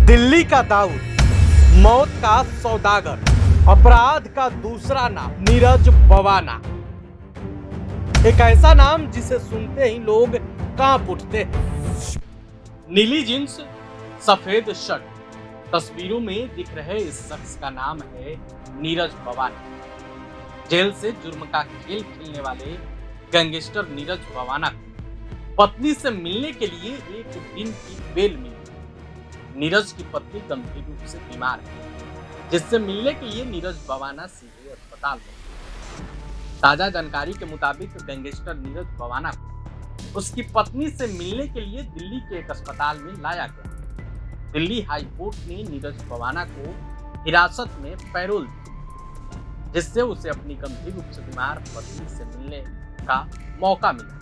दिल्ली का दाऊद, मौत का सौदागर, अपराध का दूसरा नाम नीरज बवाना। एक ऐसा नाम जिसे सुनते ही लोग कांप उठते हैं। नीली जींस, सफेद शर्ट, तस्वीरों में दिख रहे इस शख्स का नाम है नीरज बवाना। जेल से जुर्म का खेल खेलने वाले गैंगस्टर नीरज बवाना को पत्नी से मिलने के लिए एक दिन की बेल मिली। नीरज की पत्नी गंभीर रूप से बीमार है, जिससे मिलने के लिए नीरज बवाना सीधे अस्पताल गए। ताजा जानकारी के मुताबिक गैंगस्टर नीरज बवाना को उसकी पत्नी से मिलने के लिए दिल्ली के एक अस्पताल में लाया गया। दिल्ली हाई कोर्ट ने नीरज बवाना को हिरासत में पैरोल दी, जिससे उसे अपनी गंभीर रूप से बीमार पत्नी से मिलने का मौका मिला।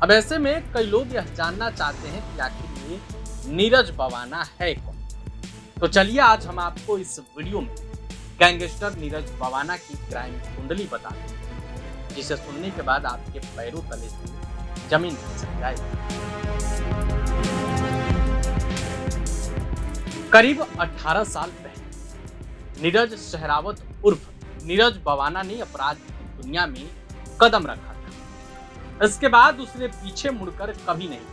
अब ऐसे में कई लोग यह जानना चाहते हैं कि आखिर ये नीरज बवाना है कौन। तो चलिए आज हम आपको इस वीडियो में गैंगस्टर नीरज बवाना की क्राइम कुंडली बता दें, जिसे सुनने के बाद आपके पैरों तले से जमीन खिसक जाएगी। करीब 18 साल पहले नीरज सहरावत उर्फ नीरज बवाना ने अपराध की दुनिया में कदम रखा था। इसके बाद उसने पीछे मुड़कर कभी नहीं देखा।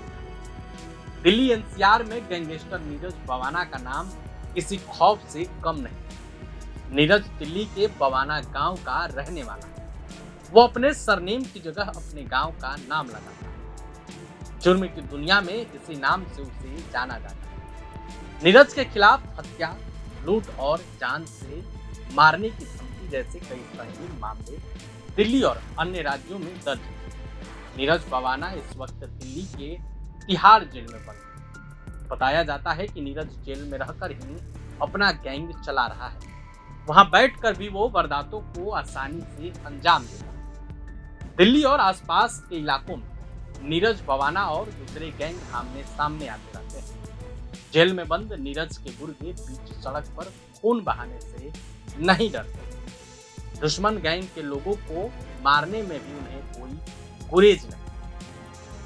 दिल्ली एनसीआर में गैंगस्टर नीरज बवाना का नाम किसी खौफ से कम नहीं। नीरज दिल्ली के बवाना गांव का रहने वाला है। वो अपने सरनेम की जगह अपने गांव का नाम लगाता है। जुर्म की दुनिया में इसी नाम से उसे जाना जाता है। नीरज के खिलाफ हत्या, लूट और जान से मारने की धमकी जैसे कई संगीन मामले दिल्ली और अन्य राज्यों में दर्ज हैं। नीरज बवाना इस वक्त दिल्ली के तिहाड़ जेल में बंद है। बताया जाता है कि नीरज जेल में रहकर ही अपना गैंग चला रहा है। वहां बैठकर भी वो वारदातों को आसानी से अंजाम देता है। दिल्ली और आसपास के इलाकों में नीरज बवाना और दूसरे गैंग आमने सामने आते रहते हैं। जेल में बंद नीरज के गुर्गे बीच सड़क पर खून बहाने से नहीं डरते। दुश्मन गैंग के लोगों को मारने में भी उन्हें कोई गुरेज नहीं।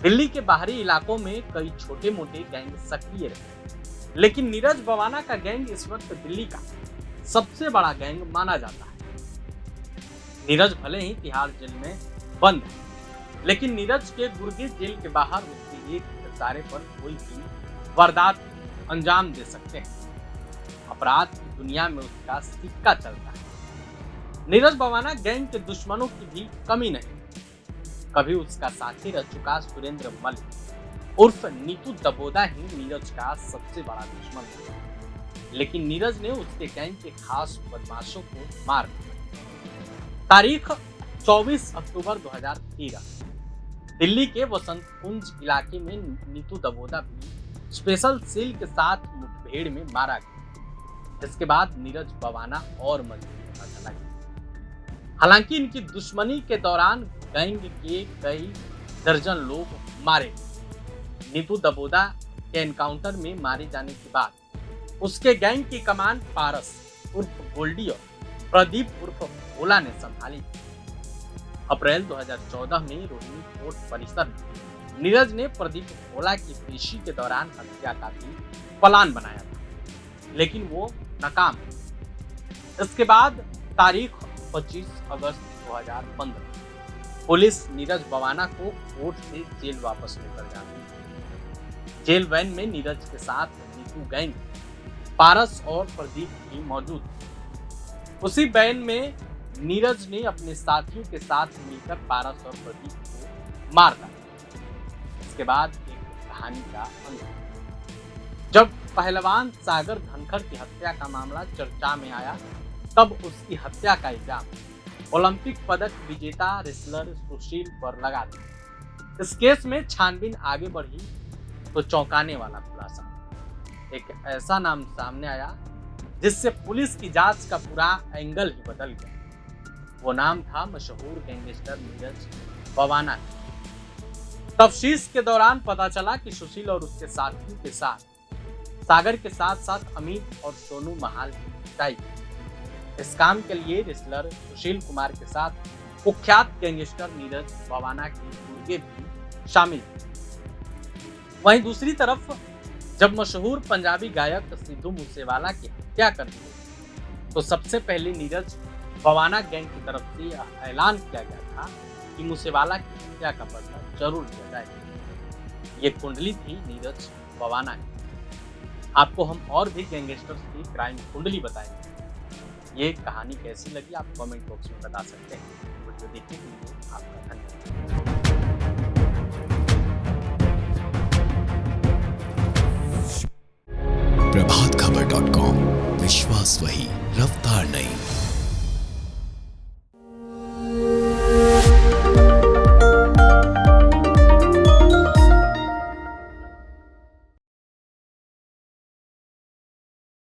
दिल्ली के बाहरी इलाकों में कई छोटे मोटे गैंग सक्रिय रहे, लेकिन नीरज बवाना का गैंग इस वक्त दिल्ली का सबसे बड़ा गैंग माना जाता है। नीरज भले ही तिहाड़ जेल में बंद है, लेकिन नीरज के गुर्गे जेल के बाहर उसके एक इशारे पर कोई भी वारदात अंजाम दे सकते हैं। अपराध की दुनिया में उसका सिक्का चलता है। नीरज बवाना गैंग के दुश्मनों की भी कमी नहीं। कभी उसका साथी रह चुका सुरेंद्र मलिक उर्फ नीतू दबोदा ही नीरज का सबसे बड़ा दुश्मन था, लेकिन नीरज ने उसके गैंग के खास बदमाशों को मार दिया। तारीख 24 अक्टूबर 2013 दिल्ली के वसंत कुंज इलाके में नीतू दबोदा भी स्पेशल सेल के साथ मुठभेड़ में मारा गया। इसके बाद नीरज बवाना और मजबूत होता चला गया। हालांकि इनकी दुश्मनी के दौरान गैंग के कई दर्जन लोग मारे गए। नीतू दबोदा के एनकाउंटर में मारे जाने के बाद उसके गैंग की कमान पारस उर्फ गोल्डी और प्रदीप उर्फ भोला ने संभाली। अप्रैल 2014 में रोहिणी कोर्ट परिसर में नीरज ने प्रदीप भोला की पेशी के दौरान हत्या का भी प्लान बनाया था, लेकिन वो नाकाम। इसके बाद तारीख 25 अगस्त 2015 पुलिस नीरज बवाना को कोर्ट से जेल वापस लेकर जाती है। जेल वैन में नीरज के साथ नीतू गैंग, पारस और प्रदीप भी मौजूद थे। उसी वैन में नीरज ने अपने साथियों के साथ मिलकर पारस और प्रदीप को मार डाला। इसके बाद एक कहानी का अंत। जब पहलवान सागर धनखड़ की हत्या का मामला चर्चा में आया, तब उसकी हत्या का इल्जाम ओलंपिक पदक विजेता रेसलर सुशील पर लगा दिया। इस केस में छानबीन आगे बढ़ी तो चौंकाने वाला खुलासा, एक ऐसा नाम सामने आया जिससे पुलिस की जांच का पूरा एंगल ही बदल गया। वो नाम था मशहूर गैंगस्टर नीरज बवाना। तफ्तीश के दौरान पता चला कि सुशील और उसके साथियों के साथ सागर के साथ साथ अमित और सोनू महाल की पिटाई। इस काम के लिए रेसलर सुशील कुमार के साथ कुख्यात गैंगस्टर नीरज बवाना की गुर्गे भी शामिल थे। वहीं दूसरी तरफ जब मशहूर पंजाबी गायक सिद्धू मूसेवाला की हत्या कर दी गई, तो सबसे पहले नीरज बवाना गैंग की तरफ से यह ऐलान किया गया था कि मूसेवाला की हत्या का बदला जरूर लिया जाएगा। ये कुंडली थी नीरज बवाना की। आपको हम और भी गैंगस्टर्स की क्राइम कुंडली बताएंगे। ये कहानी कैसी लगी आप कमेंट बॉक्स में बता सकते हैं। वीडियो देखने के लिए आपका धन्यवाद। प्रभात खबर .com, विश्वास वही, रफ्तार नहीं।